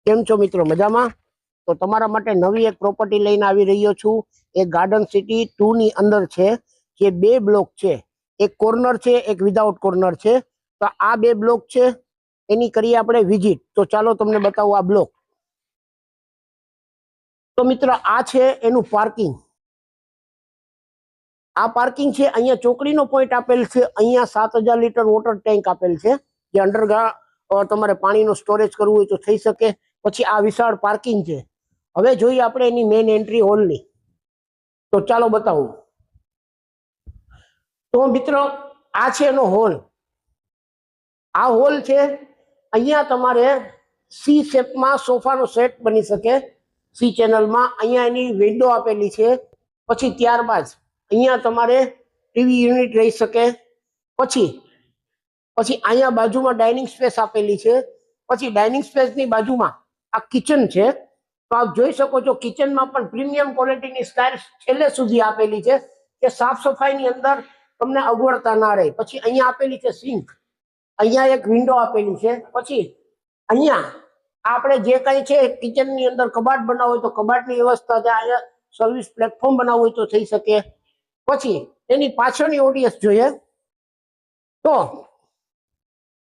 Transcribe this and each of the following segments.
કેમ છો મિત્રો? મજામાં? તો તમારા માટે નવી એક પ્રોપર્ટી લઈને આવી રહ્યો છું. એક ગાર્ડન સિટી 2 ની અંદર છે, જે 2 બ્લોક છે. એક કોર્નર છે, એક વિધાઉટ કોર્નર છે. તો આ 2 બ્લોક છે, એની કરીએ આપણે વિઝિટ. તો ચાલો તમને બતાવું આ બ્લોક. તો મિત્રો આ છે એનું પાર્કિંગ. આ પાર્કિંગ છે. અહીંયા ચોકડીનો પોઈન્ટ આપેલ છે. અહીંયા 7000 લીટર વોટર ટેન્ક આપેલ છે, જે અંડરગ્રાઉન્ડ તમારે પાણીનો સ્ટોરેજ કરવું હોય તો થઈ શકે. પછી આ વિશાળ પાર્કિંગ છે. હવે જોઈએ આપણે એની મેઇન એન્ટ્રી હોલની. તો ચાલો બતાવું. તો મિત્રો આ છે એનો હોલ. આ હોલ છે. અહીંયા તમારે સી શેપમાં સોફાનો સેટ બની શકે, સી ચેનલમાં. અહીંયા એની વિન્ડો આપેલી છે. પછી ત્યારબાદ અહીંયા તમારે ટીવી યુનિટ રહી શકે. પછી અહીંયા બાજુમાં ડાઇનિંગ સ્પેસ આપેલી છે. પછી ડાઇનિંગ સ્પેસની બાજુમાં આ કિચન છે. તો આપ જોઈ શકો છો, કિચનમાં પણ પ્રીમિયમ ક્વોલિટીની સ્ટાઇલ છેલ્લે સુધી આપેલી છે, કે સાફ સફાઈની અંદર તમને અગવડતા ના રહે. પછી અહીંયા આપેલી છે સિંક. અહીંયા એક વિન્ડો આપેલી છે. પછી અહીંયા આપણે જે કંઈ છે કિચનની અંદર કબાટ બનાવવું હોય તો કબાટની વ્યવસ્થા છે. અહીંયા સર્વિસ પ્લેટફોર્મ બનાવવું હોય તો થઈ શકે. પછી એની પાછળની ઓટીએસ જોઈએ તો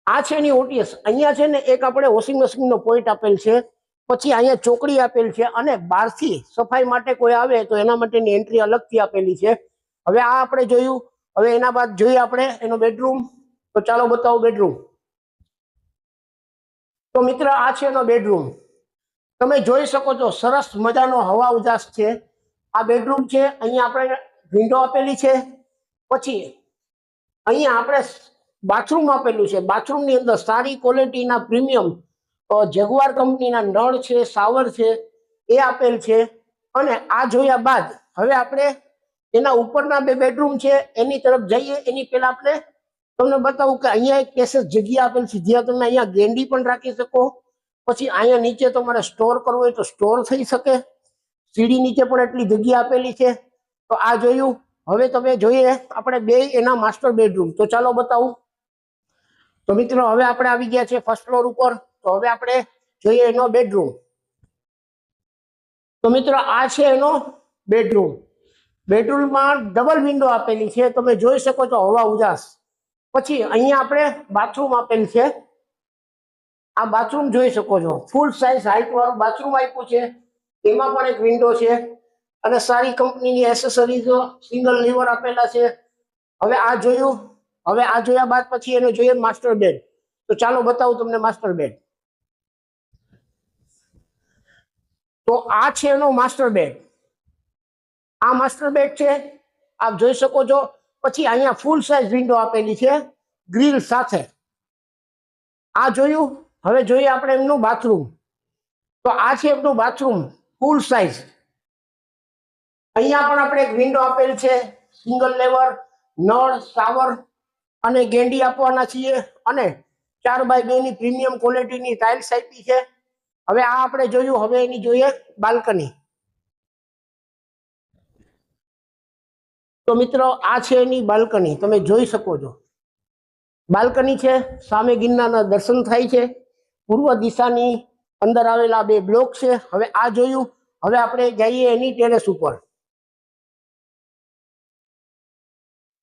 આ છે એની ઓટીએસ. અહીંયા છે ને એક આપણે વોશિંગ મશીનનો પોઈન્ટ આપેલ છે. પછી અહીંયા ચોકડી આપેલ છે, અને બહારથી સફાઈ માટે કોઈ આવે તો એના માટેની એન્ટ્રી અલગથી આપેલી છે. હવે આ આપણે જોયું. હવે એના બાદ જોઈએ આપણે એનો બેડરૂમ. તો ચાલો બતાવો બેડરૂમ. તો મિત્ર આ છે એનો બેડરૂમ. તમે જોઈ શકો છો, સરસ મજાનો હવા ઉજાસ છે. આ બેડરૂમ છે. અહીંયા આપણે વિન્ડો આપેલી છે. પછી અહીંયા આપણે બાથરૂમ આપેલું છે. બાથરૂમની અંદર સારી ક્વોલિટીના પ્રીમિયમ જેગુઆર કંપનીના નળ છે, શાવર છે, એ આપેલ છે. અને આ જોયા બાદ હવે આપણે એના ઉપરના 2 બેડરૂમ છે એની તરફ જઈએ. એની પહેલા આપણે તમને બતાવું કે અહીંયા એક પેસેજ જગ્યા આપેલ છે, જ્યાં તમે અહીંયા ગેંડી પણ રાખી શકો. પછી અહીંયા નીચે તમારે સ્ટોર કરવું હોય તો સ્ટોર થઈ શકે. સીડી નીચે પણ એટલી જગ્યા આપેલી છે. તો આ જોયું. હવે તમે જોઈએ આપણે 2 એના માસ્ટર બેડરૂમ. તો ચાલો બતાવું. તો મિત્રો હવે આપણે આવી ગયા છે ફર્સ્ટ ફ્લોર ઉપર. તો હવે આપણે જોઈએ એનો બેડરૂમ. તો મિત્રો આ છે એનો બેડરૂમ. બેડરૂમમાં ડબલ વિન્ડો આપેલી છે. તમે જોઈ શકો છો હવા ઉજાસ. પછી અહીંયા આપણે બાથરૂમ આપેલ છે. આ બાથરૂમ જોઈ શકો છો, ફૂલ સાઇઝ હાઇટ વાળું બાથરૂમ આપ્યું છે. એમાં પણ એક વિન્ડો છે, અને સારી કંપનીની એસેસરીઝ સિંગલ લીવર આપેલા છે. હવે આ જોયું. હવે આ જોયા બાદ પછી એને જોઈએ માસ્ટર બેડ. તો ચાલો બતાવું તમને માસ્ટર બેડ. તો આ છે એનો માસ્ટર બેડ. આ માસ્ટર બેડ છે, આપ જોઈ શકો છો. પછી અહીંયા ફૂલ સાઇઝ વિન્ડો આપેલી છે ગ્રીલ સાથે. આ જોયું. હવે જોઈએ આપણે એમનું બાથરૂમ. તો આ છે એમનું બાથરૂમ ફૂલ સાઇઝ. અહીંયા પણ આપણે એક વિન્ડો આપેલ છે, સિંગલ લેવર, નળ, શાવર અને ગેંડી આપવાના છીએ. અને 4x2 ની પ્રીમિયમ ક્વોલિટીની ટાઇલ્સ આપી છે. હવે આ આપણે જોયું. હવે એની જોઈએ બાલ્કની. તો મિત્રો આ છે એની બાલ્કની. તમે જોઈ શકો છો, બાલ્કની છે. સામે ગિરનારના દર્શન થાય છે. પૂર્વ દિશાની અંદર આવેલા 2 બ્લોક છે. હવે આ જોયું. હવે આપણે જઈએ એની ટેરેસ ઉપર.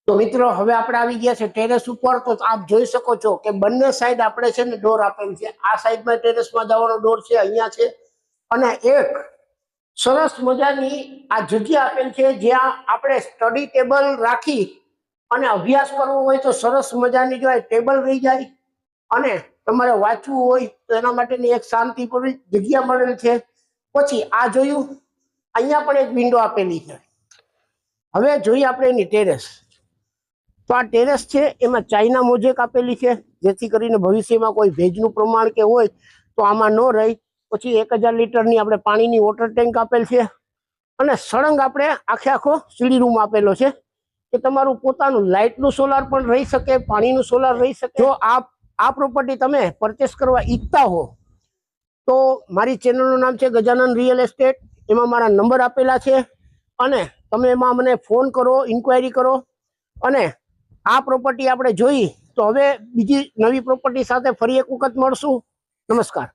તો મિત્રો હવે આપણે આવી ગયા છે ટેરેસ ઉપર. તો આપ જોઈ શકો છો કે બંને સાઈડ આપણે છે ને ડોર આપેલ છે. આ સાઈડમાં ટેરેસમાં જવાનો ડોર છે, અહીંયા છે. અને એક સરસ મજાની આ જગ્યા આપેલ છે, જ્યાં આપણે સ્ટડી ટેબલ રાખી અને અભ્યાસ કરવો હોય તો સરસ મજાની જો ટેબલ રહી જાય. અને તમારે વાંચવું હોય તો એના માટેની એક શાંતિપૂર્ણ જગ્યા મળેલ છે. પછી આ જોયું. અહીંયા પણ એક વિન્ડો આપેલી છે. હવે જોઈએ આપણે એની ટેરેસ. તો આ ટેરેસ છે, એમાં ચાઇના મોઝેક આપેલી છે, જેથી કરીને ભવિષ્યમાં કોઈ ભેજનું પ્રમાણ કે હોય તો આમાં ન રહી. પછી 1000 લીટરની આપણે પાણીની વોટર ટેન્ક આપેલ છે. અને સળંગ આપણે આખો સીડી રૂમ આપેલો છે, કે તમારું પોતાનું લાઇટનું સોલાર પણ રહી શકે, પાણીનું સોલાર રહી શકે. જો આ પ્રોપર્ટી તમે પરચેસ કરવા ઈચ્છતા હો તો મારી ચેનલનું નામ છે ગજાનન રિયલ એસ્ટેટ. એમાં મારા નંબર આપેલા છે, અને તમે એમાં મને ફોન કરો, ઇન્ક્વાયરી કરો. અને આ પ્રોપર્ટી આપણે જોઈ. તો હવે બીજી નવી પ્રોપર્ટી સાથે ફરી એક વખત મળશું. નમસ્કાર.